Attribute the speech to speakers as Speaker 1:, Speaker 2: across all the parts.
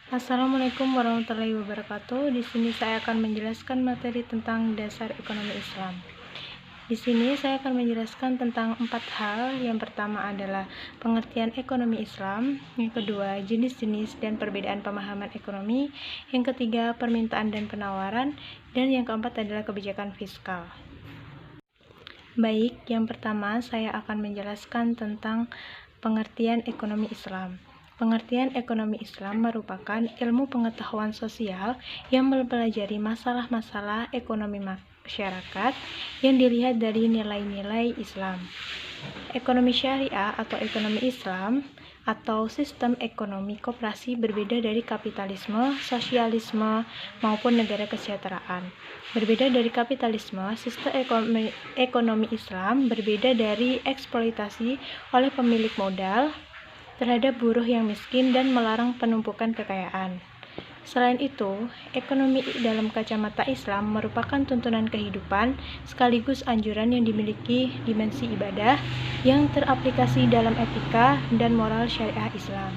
Speaker 1: Assalamualaikum warahmatullahi wabarakatuh. Di sini saya akan menjelaskan materi tentang dasar ekonomi Islam. Di sini saya akan menjelaskan tentang 4 hal. Yang pertama adalah pengertian ekonomi Islam, yang kedua jenis-jenis dan perbedaan pemahaman ekonomi, yang ketiga permintaan dan penawaran, dan yang keempat adalah kebijakan fiskal. Baik, yang pertama saya akan menjelaskan tentang pengertian ekonomi Islam. Pengertian ekonomi Islam merupakan ilmu pengetahuan sosial yang mempelajari masalah-masalah ekonomi masyarakat yang dilihat dari nilai-nilai Islam. Ekonomi syariah atau ekonomi Islam atau sistem ekonomi koperasi berbeda dari kapitalisme, sosialisme, maupun negara kesejahteraan. Berbeda dari kapitalisme, sistem ekonomi Islam berbeda dari eksploitasi oleh pemilik modal terhadap buruh yang miskin dan melarang penumpukan kekayaan. Selain itu, ekonomi dalam kacamata Islam merupakan tuntunan kehidupan sekaligus anjuran yang dimiliki dimensi ibadah yang teraplikasi dalam etika dan moral syariah Islam.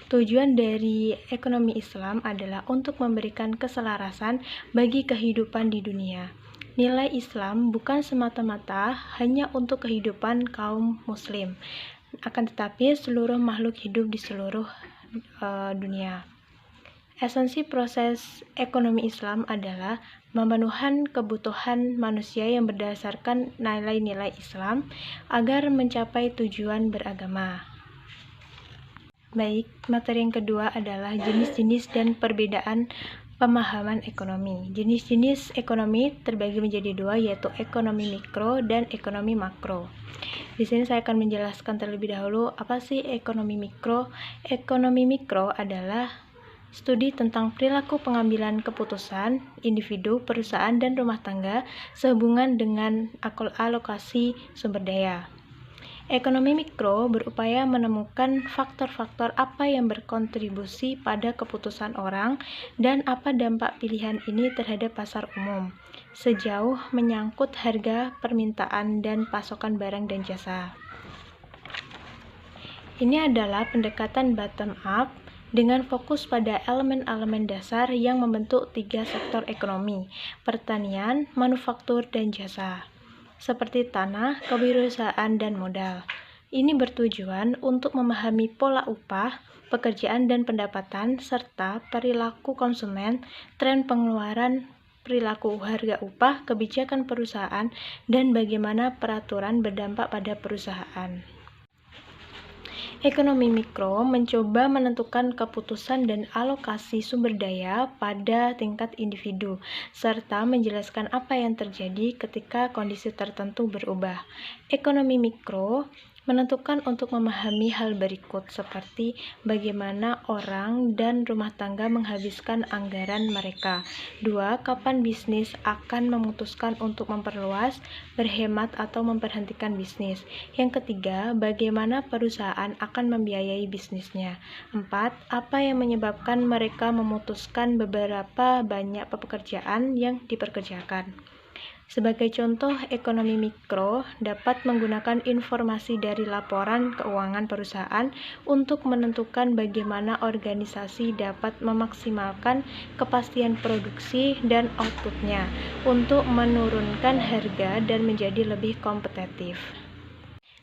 Speaker 1: Tujuan dari ekonomi Islam adalah untuk memberikan keselarasan bagi kehidupan di dunia. Nilai Islam bukan semata-mata hanya untuk kehidupan kaum muslim, akan tetapi seluruh makhluk hidup di seluruh dunia. Esensi proses ekonomi Islam adalah memenuhi kebutuhan manusia yang berdasarkan nilai-nilai Islam agar mencapai tujuan beragama. Baik, materi yang kedua adalah jenis-jenis dan perbedaan pemahaman ekonomi. Jenis-jenis ekonomi terbagi menjadi dua, yaitu ekonomi mikro dan ekonomi makro. Di sini saya akan menjelaskan terlebih dahulu apa sih ekonomi mikro. Ekonomi mikro adalah studi tentang perilaku pengambilan keputusan individu, perusahaan, dan rumah tangga sehubungan dengan alokasi sumber daya. Ekonomi mikro berupaya menemukan faktor-faktor apa yang berkontribusi pada keputusan orang dan apa dampak pilihan ini terhadap pasar umum, sejauh menyangkut harga, permintaan, dan pasokan barang dan jasa. Ini adalah pendekatan bottom up dengan fokus pada elemen-elemen dasar yang membentuk 3 sektor ekonomi: pertanian, manufaktur, dan jasa, seperti tanah, kewirausahaan, dan modal. Ini bertujuan untuk memahami pola upah, pekerjaan dan pendapatan, serta perilaku konsumen, tren pengeluaran, perilaku harga upah, kebijakan perusahaan, dan bagaimana peraturan berdampak pada perusahaan. Ekonomi mikro mencoba menentukan keputusan dan alokasi sumber daya pada tingkat individu, serta menjelaskan apa yang terjadi ketika kondisi tertentu berubah. Ekonomi mikro menentukan untuk memahami hal berikut, seperti bagaimana orang dan rumah tangga menghabiskan anggaran mereka. 2. Kapan bisnis akan memutuskan untuk memperluas, berhemat, atau memberhentikan bisnis. Yang ketiga, bagaimana perusahaan akan membiayai bisnisnya. 4. Apa yang menyebabkan mereka memutuskan beberapa banyak pekerjaan yang dipekerjakan. Sebagai contoh, ekonomi mikro dapat menggunakan informasi dari laporan keuangan perusahaan untuk menentukan bagaimana organisasi dapat memaksimalkan kepastian produksi dan outputnya untuk menurunkan harga dan menjadi lebih kompetitif.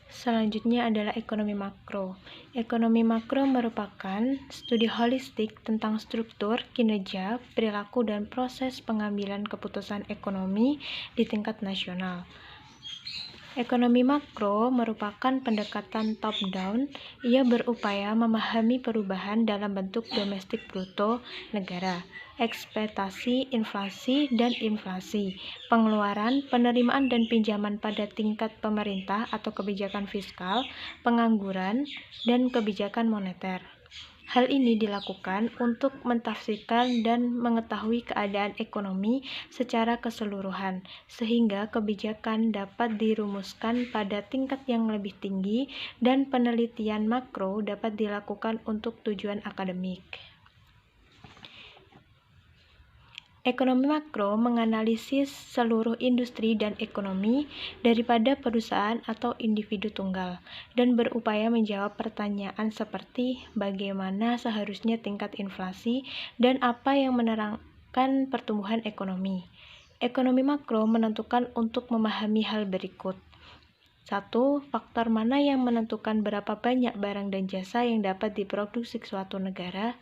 Speaker 1: Selanjutnya adalah ekonomi makro. Ekonomi makro merupakan studi holistik tentang struktur, kinerja, perilaku, dan proses pengambilan keputusan ekonomi di tingkat nasional. Ekonomi makro merupakan pendekatan top-down. Ia berupaya memahami perubahan dalam bentuk domestik bruto negara, ekspektasi inflasi dan inflasi, pengeluaran, penerimaan dan pinjaman pada tingkat pemerintah atau kebijakan fiskal, pengangguran, dan kebijakan moneter. Hal ini dilakukan untuk mentafsirkan dan mengetahui keadaan ekonomi secara keseluruhan, sehingga kebijakan dapat dirumuskan pada tingkat yang lebih tinggi dan penelitian makro dapat dilakukan untuk tujuan akademik. Ekonomi makro menganalisis seluruh industri dan ekonomi daripada perusahaan atau individu tunggal dan berupaya menjawab pertanyaan seperti bagaimana seharusnya tingkat inflasi dan apa yang menerangkan pertumbuhan ekonomi. Ekonomi makro menentukan untuk memahami hal berikut. 1. Faktor mana yang menentukan berapa banyak barang dan jasa yang dapat diproduksi suatu negara.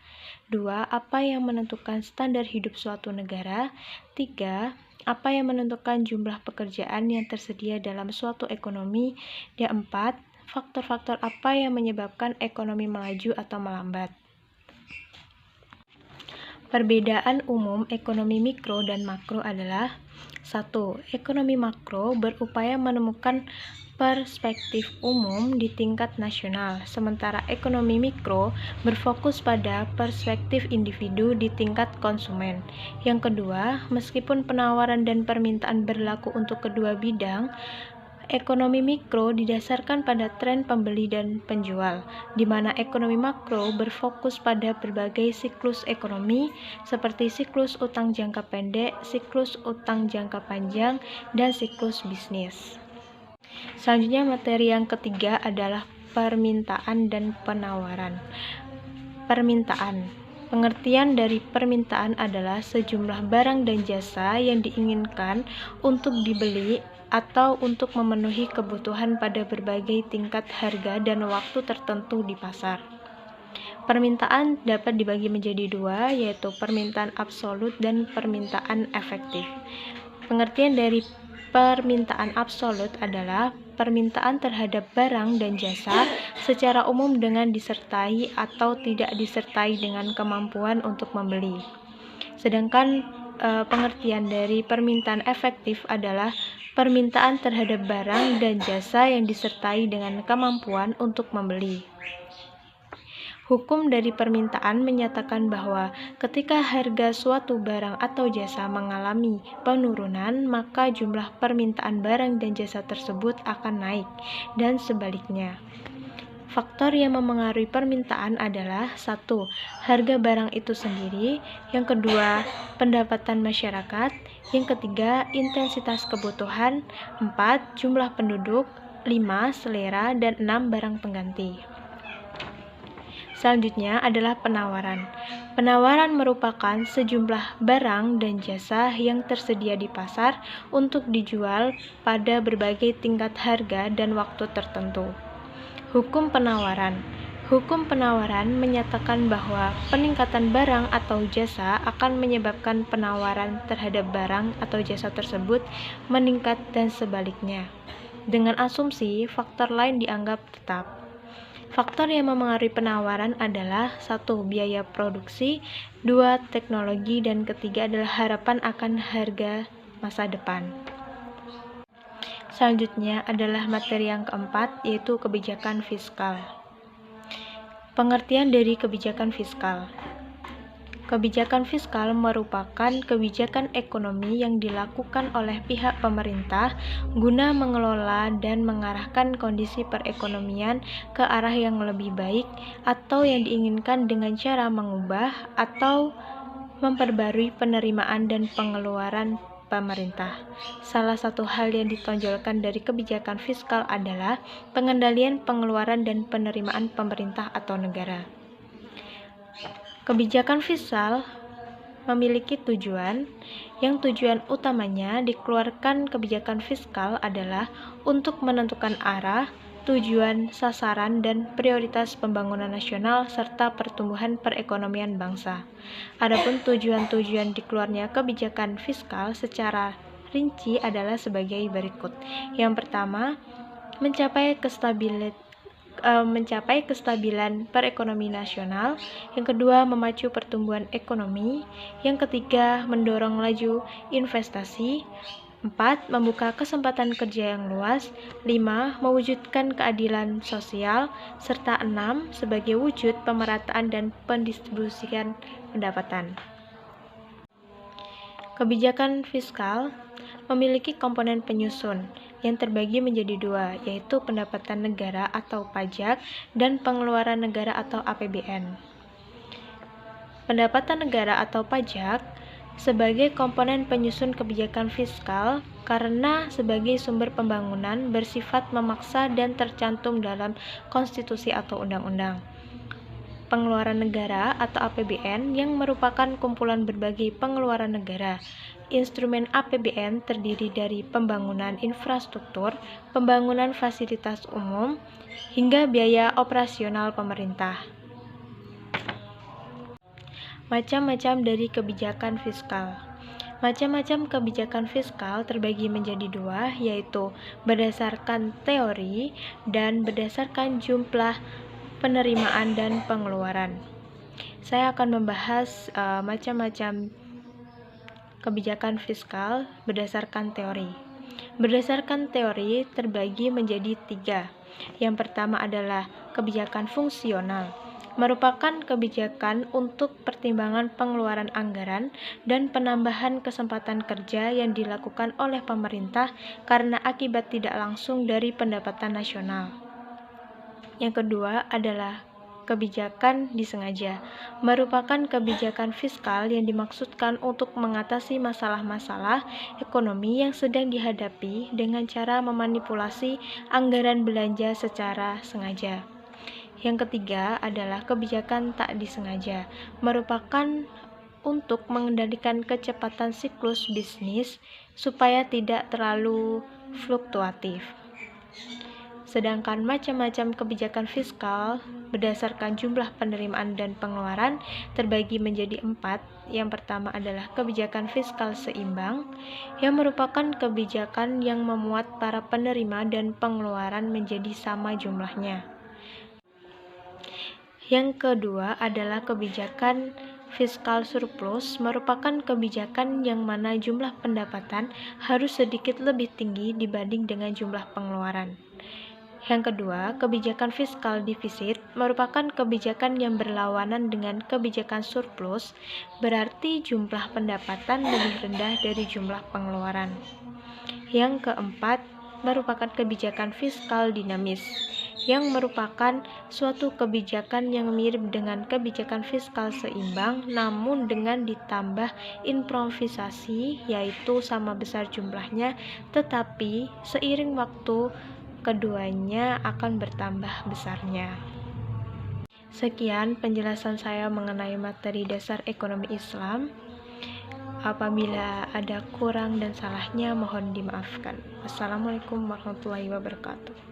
Speaker 1: 2. Apa yang menentukan standar hidup suatu negara. 3. Apa yang menentukan jumlah pekerjaan yang tersedia dalam suatu ekonomi. Dan 4. Faktor-faktor apa yang menyebabkan ekonomi melaju atau melambat. Perbedaan umum ekonomi mikro dan makro adalah 1. Ekonomi makro berupaya menemukan perspektif umum di tingkat nasional, sementara ekonomi mikro berfokus pada perspektif individu di tingkat konsumen. Yang kedua, meskipun penawaran dan permintaan berlaku untuk kedua bidang, ekonomi mikro didasarkan pada tren pembeli dan penjual, di mana ekonomi makro berfokus pada berbagai siklus ekonomi seperti siklus utang jangka pendek, siklus utang jangka panjang, dan siklus bisnis. Selanjutnya materi yang ketiga adalah permintaan dan penawaran. Permintaan. Pengertian dari permintaan adalah sejumlah barang dan jasa yang diinginkan untuk dibeli atau untuk memenuhi kebutuhan pada berbagai tingkat harga dan waktu tertentu di pasar. Permintaan dapat dibagi menjadi dua, yaitu permintaan absolut dan permintaan efektif. Pengertian dari permintaan absolut adalah permintaan terhadap barang dan jasa secara umum dengan disertai atau tidak disertai dengan kemampuan untuk membeli. Sedangkan pengertian dari permintaan efektif adalah permintaan terhadap barang dan jasa yang disertai dengan kemampuan untuk membeli. Hukum dari permintaan menyatakan bahwa ketika harga suatu barang atau jasa mengalami penurunan, maka jumlah permintaan barang dan jasa tersebut akan naik, dan sebaliknya. Faktor yang memengaruhi permintaan adalah 1. Harga barang itu sendiri, yang kedua, pendapatan masyarakat, yang ketiga, intensitas kebutuhan, 4. Jumlah penduduk, 5. Selera, dan 6. Barang pengganti. Selanjutnya adalah penawaran. Penawaran merupakan sejumlah barang dan jasa yang tersedia di pasar untuk dijual pada berbagai tingkat harga dan waktu tertentu. Hukum penawaran. Hukum penawaran menyatakan bahwa peningkatan barang atau jasa akan menyebabkan penawaran terhadap barang atau jasa tersebut meningkat dan sebaliknya. Dengan asumsi, faktor lain dianggap tetap. Faktor yang memengaruhi penawaran adalah 1. Biaya produksi, 2. Teknologi, dan ketiga adalah harapan akan harga masa depan. Selanjutnya adalah materi yang keempat, yaitu kebijakan fiskal. Pengertian dari kebijakan fiskal. Kebijakan fiskal merupakan kebijakan ekonomi yang dilakukan oleh pihak pemerintah guna mengelola dan mengarahkan kondisi perekonomian ke arah yang lebih baik atau yang diinginkan dengan cara mengubah atau memperbarui penerimaan dan pengeluaran pemerintah. Salah satu hal yang ditonjolkan dari kebijakan fiskal adalah pengendalian pengeluaran dan penerimaan pemerintah atau negara. Kebijakan fiskal memiliki tujuan, yang tujuan utamanya dikeluarkan kebijakan fiskal adalah untuk menentukan arah, tujuan, sasaran, dan prioritas pembangunan nasional serta pertumbuhan perekonomian bangsa. Adapun tujuan-tujuan dikeluarnya kebijakan fiskal secara rinci adalah sebagai berikut. Yang pertama, mencapai kestabilan perekonomian nasional, yang kedua memacu pertumbuhan ekonomi, yang ketiga mendorong laju investasi, 4. Membuka kesempatan kerja yang luas, 5. Mewujudkan keadilan sosial, serta 6. Sebagai wujud pemerataan dan pendistribusian pendapatan. Kebijakan fiskal memiliki komponen penyusun yang terbagi menjadi dua, yaitu pendapatan negara atau pajak dan pengeluaran negara atau APBN. Pendapatan negara atau pajak sebagai komponen penyusun kebijakan fiskal karena sebagai sumber pembangunan bersifat memaksa dan tercantum dalam konstitusi atau undang-undang. Pengeluaran negara atau APBN yang merupakan kumpulan berbagai pengeluaran negara. Instrumen APBN terdiri dari pembangunan infrastruktur, pembangunan fasilitas umum, hingga biaya operasional pemerintah. Macam-macam dari kebijakan fiskal. Macam-macam kebijakan fiskal terbagi menjadi dua, yaitu berdasarkan teori dan berdasarkan jumlah penerimaan dan pengeluaran. Saya akan membahas macam-macam kebijakan fiskal berdasarkan teori. Berdasarkan teori terbagi menjadi tiga. Yang pertama adalah kebijakan fungsional, merupakan kebijakan untuk pertimbangan pengeluaran anggaran dan penambahan kesempatan kerja yang dilakukan oleh pemerintah karena akibat tidak langsung dari pendapatan nasional. Yang kedua adalah kebijakan disengaja, merupakan kebijakan fiskal yang dimaksudkan untuk mengatasi masalah-masalah ekonomi yang sedang dihadapi dengan cara memanipulasi anggaran belanja secara sengaja. Yang ketiga adalah kebijakan tak disengaja, merupakan untuk mengendalikan kecepatan siklus bisnis supaya tidak terlalu fluktuatif. Sedangkan macam-macam kebijakan fiskal berdasarkan jumlah penerimaan dan pengeluaran terbagi menjadi 4. Yang pertama adalah kebijakan fiskal seimbang, yang merupakan kebijakan yang memuat para penerima dan pengeluaran menjadi sama jumlahnya. Yang kedua adalah kebijakan fiskal surplus, merupakan kebijakan yang mana jumlah pendapatan harus sedikit lebih tinggi dibanding dengan jumlah pengeluaran. Yang kedua, kebijakan fiskal defisit merupakan kebijakan yang berlawanan dengan kebijakan surplus, berarti jumlah pendapatan lebih rendah dari jumlah pengeluaran. Yang keempat, merupakan kebijakan fiskal dinamis, yang merupakan suatu kebijakan yang mirip dengan kebijakan fiskal seimbang, namun dengan ditambah improvisasi, yaitu sama besar jumlahnya, tetapi seiring waktu keduanya akan bertambah besarnya. Sekian penjelasan saya mengenai materi dasar ekonomi Islam. Apabila ada kurang dan salahnya mohon dimaafkan. Wassalamualaikum warahmatullahi wabarakatuh.